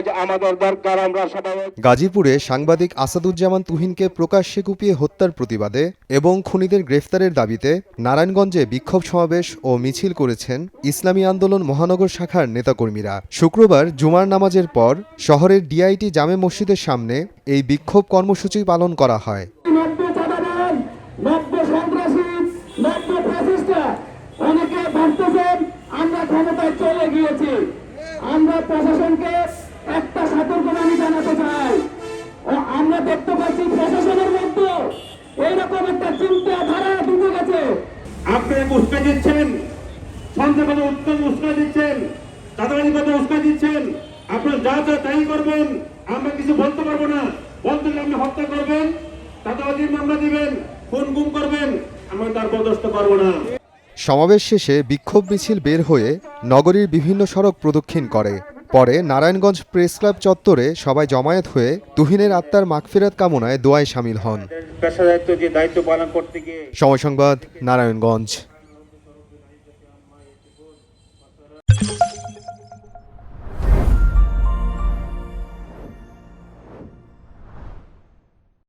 আজ আমাদের দরকার আমরা সবাই। গাজীপুরে সাংবাদিক আসাদুজ্জামান তুহিনকে প্রকাশ্যে কুপিয়ে হত্যার প্রতিবাদে এবং খুনিদের গ্রেফতারের দাবিতে নারায়ণগঞ্জে বিক্ষোভ সমাবেশ ও মিছিল করেছেন ইসলামী আন্দোলন মহানগর শাখার নেতাকর্মীরা। শুক্রবার জুমার নামাজের পর শহরের ডিআইটি জামে মসজিদের সামনে এই বিক্ষোভ কর্মসূচি পালন করা হয়। আমরা ক্ষমতায় চলে গিয়েছি, আমরা প্রশাসনকে একটা সতর্কবাণী জানাতে চাই। আমরা দেখতে পাচ্ছি প্রশাসনের মধ্যে এইরকম একটা চিন্তাধারা ঢুকে গেছে। আপনি উস্কা দিচ্ছেন, সন্দেহগত উস্কা দিচ্ছেন, চাঁদাবাজিগত উস্কা দিচ্ছেন। আপনার যা যা তাই করবেন, আমরা কিছু বলতে পারবো না। বলতে গেলে আপনি হত্যা করবেন, চাঁদাবাজির মামলা দিবেন, খুন গুম করবেন, আমরা তার বরদাস্ত করবো না। সমাবেশ শেষে বিক্ষোভ মিছিল বের হয়ে নগরীর বিভিন্ন সড়ক প্রদক্ষিণ করে। পরে নারায়ণগঞ্জ প্রেস ক্লাব চত্বরে সবাই জমায়েত হয়ে তুহিনের আত্মার মাগফিরাত কামনায় দোয়ায় শামিল হন। পেশাদারিত্ব যে দায়িত্ব পালন করতে গিয়ে। সময় সংবাদ, নারায়ণগঞ্জ।